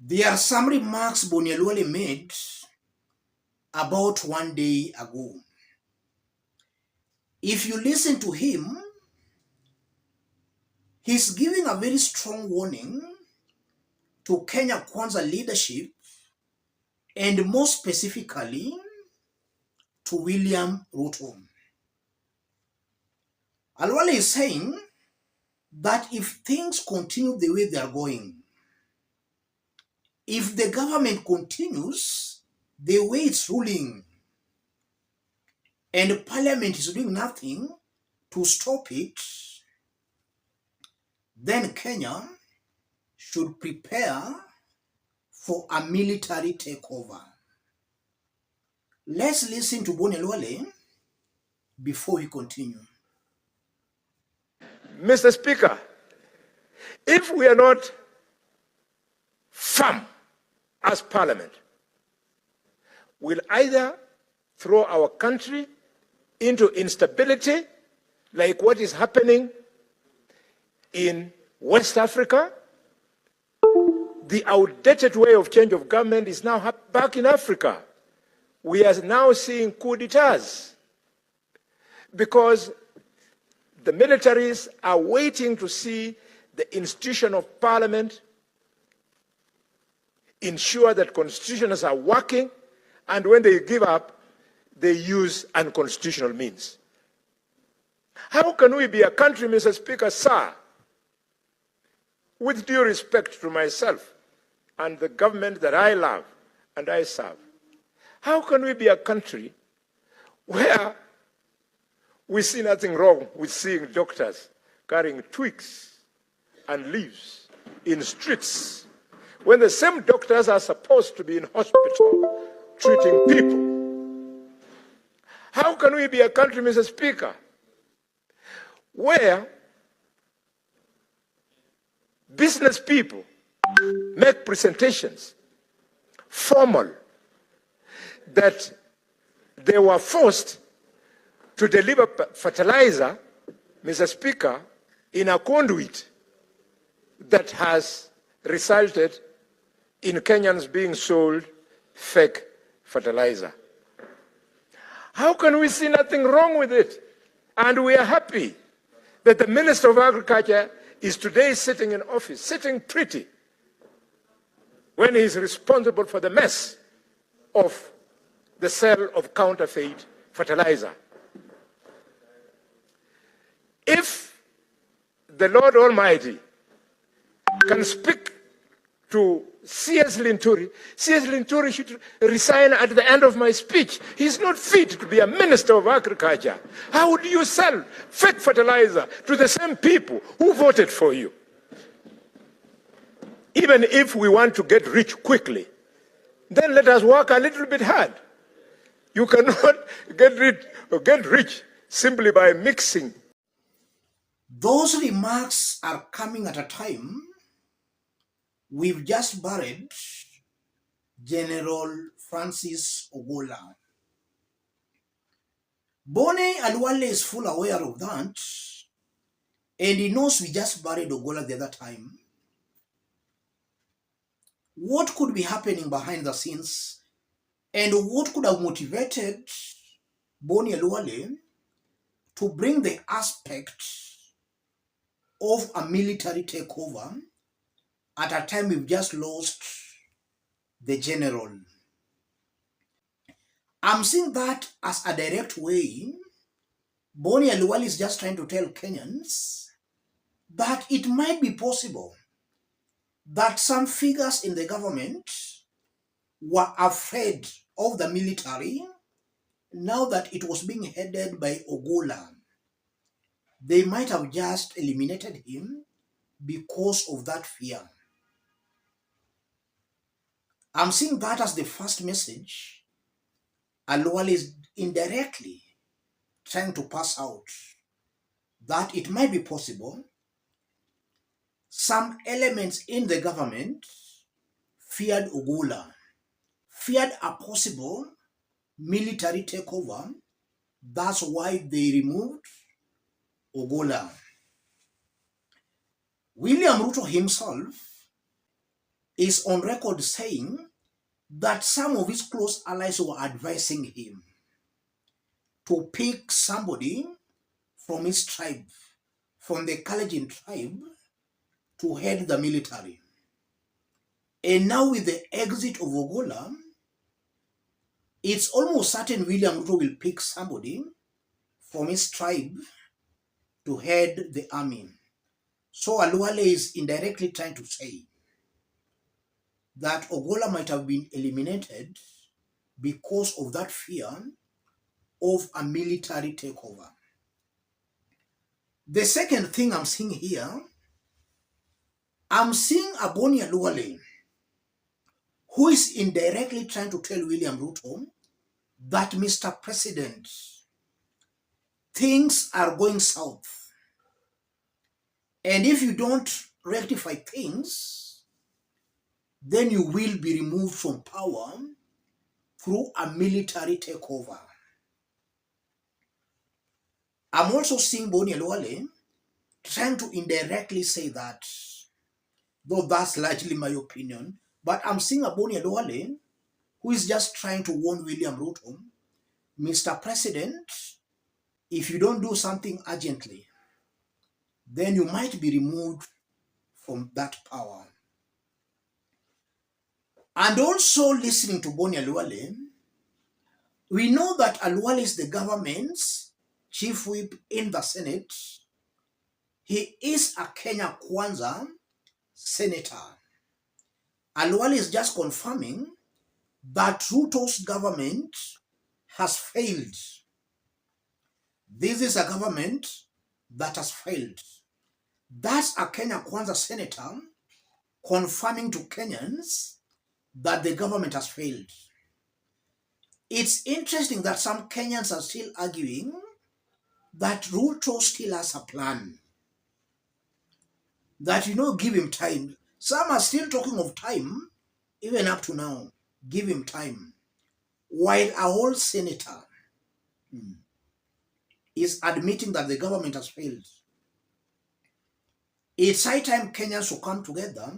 There are some remarks Bonny made about 1 day ago. If you listen to him, he's giving a very strong warning to Kenya Kwanza leadership and more specifically to William Ruto. Khalwale is saying that if things continue the way they are going, if the government continues the way it's ruling and Parliament is doing nothing to stop it, then Kenya should prepare for a military takeover. Let's listen to Bonny before we continue. Mr. Speaker, if we are not firm as Parliament, we'll either throw our country into instability, like what is happening in West Africa. The outdated way of change of government is now back in Africa. We are now seeing coup d'etats because the militaries are waiting to see the institution of Parliament ensure that constitutions are working, and when they give up, they use unconstitutional means. How can we be a country, Mr. Speaker, sir, with due respect to myself and the government that I love and I serve, how can we be a country where we see nothing wrong with seeing doctors carrying twigs and leaves in streets when the same doctors are supposed to be in hospital treating people? How can we be a country, Mr. Speaker, where business people make presentations formal that they were forced to deliver fertilizer, Mr. Speaker, in a conduit that has resulted in Kenyans being sold fake fertilizer? How can we see nothing wrong with it? And we are happy that the Minister of Agriculture is today sitting in office, sitting pretty, when he is responsible for the mess of the sale of counterfeit fertilizer. If the Lord Almighty can speak to C.S. Linturi should resign at the end of my speech. He's not fit to be a Minister of Agriculture. How do you sell fake fertilizer to the same people who voted for you? Even if we want to get rich quickly, then let us work a little bit hard. You cannot get rich simply by mixing. Those remarks are coming at a time we've just buried General Francis Ogolla. Bonny is full aware of that, and he knows we just buried Ogolla the other time. What could be happening behind the scenes, and what could have motivated Bonny to bring the aspect of a military takeover at a time we've just lost the general? I'm seeing that as a direct way. Bonny is just trying to tell Kenyans that it might be possible that some figures in the government were afraid of the military now that it was being headed by Ogolla. They might have just eliminated him because of that fear. I'm seeing that as the first message Khalwale is indirectly trying to pass out, that it might be possible some elements in the government feared Ogolla, feared a possible military takeover. That's why they removed Ogolla. William Ruto himself is on record saying that some of his close allies were advising him to pick somebody from his tribe, from the Kalenjin tribe, to head the military. And now with the exit of Ogolla, it's almost certain William Ruto will pick somebody from his tribe to head the army. So Khalwale is indirectly trying to say that Ogolla might have been eliminated because of that fear of a military takeover. The second thing I'm seeing here, I'm seeing a Bonny Khalwale who is indirectly trying to tell William Ruto that, Mr. President, things are going south. And if you don't rectify things, then you will be removed from power through a military takeover. I'm also seeing Bonny Khalwale trying to indirectly say that, though that's largely my opinion, but I'm seeing a Bonny Khalwale who is just trying to warn William Ruto, Mr. President, if you don't do something urgently, then you might be removed from that power. And also listening to Bonny Khalwale, we know that Khalwale is the government's chief whip in the Senate. He is a Kenya Kwanza senator. Khalwale is just confirming that Ruto's government has failed. This is a government that has failed. That's a Kenya Kwanza senator confirming to Kenyans that the government has failed. It's interesting that some Kenyans are still arguing that Ruto still has a plan. That, give him time. Some are still talking of time, even up to now. Give him time. While a whole senator is admitting that the government has failed. It's high time Kenyans will come together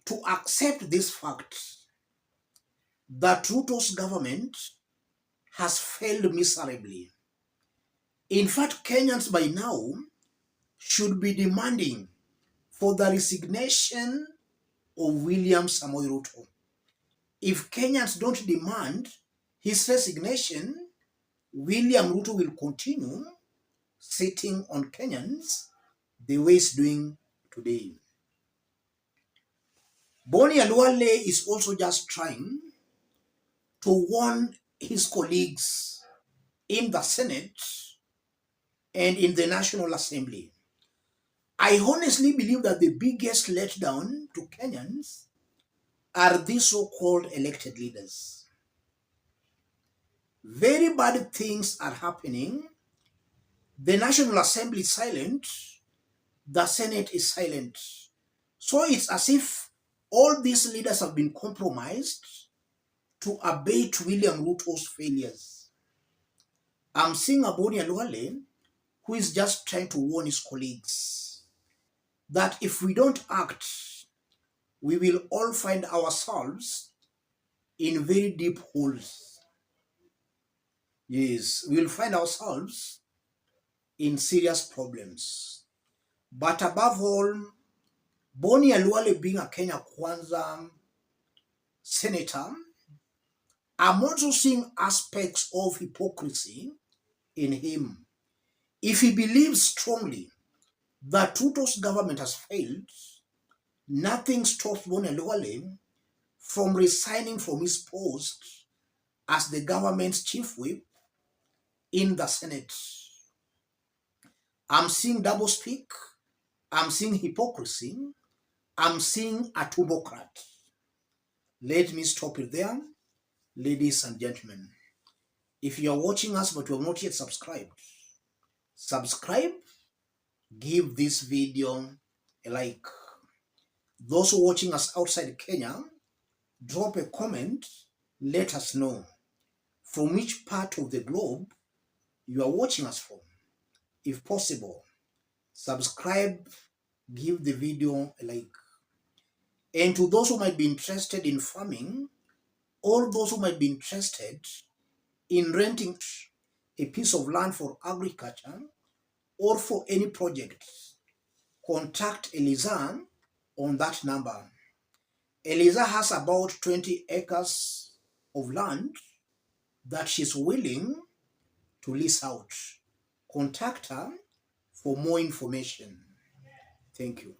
to accept this fact that Ruto's government has failed miserably. In fact, Kenyans by now should be demanding for the resignation of William Samoei Ruto. If Kenyans don't demand his resignation, William Ruto will continue sitting on Kenyans the way he's doing today. Bonny Khalwale is also just trying to warn his colleagues in the Senate and in the National Assembly. I honestly believe that the biggest letdown to Kenyans are these so-called elected leaders. Very bad things are happening. The National Assembly is silent. The Senate is silent. So it's as if all these leaders have been compromised to abate William Ruto's failures. I'm seeing a Bonny Khalwale who is just trying to warn his colleagues that if we don't act, we will all find ourselves in very deep holes. Yes, we will find ourselves in serious problems. But above all, Bonny Khalwale being a Kenya Kwanza senator, I'm also seeing aspects of hypocrisy in him. If he believes strongly that Ruto's government has failed, nothing stops Bonny Khalwale from resigning from his post as the government's chief whip in the Senate. I'm seeing doublespeak, I'm seeing hypocrisy, I'm seeing a turbocrat. Let me stop it there, ladies and gentlemen. If you are watching us but you have not yet subscribed, subscribe, give this video a like. Those who are watching us outside Kenya, drop a comment, let us know from which part of the globe you are watching us from. If possible, subscribe, give the video a like. And to those who might be interested in farming, or those who might be interested in renting a piece of land for agriculture or for any project, contact Eliza on that number. Eliza has about 20 acres of land that she's willing to lease out. Contact her for more information. Thank you.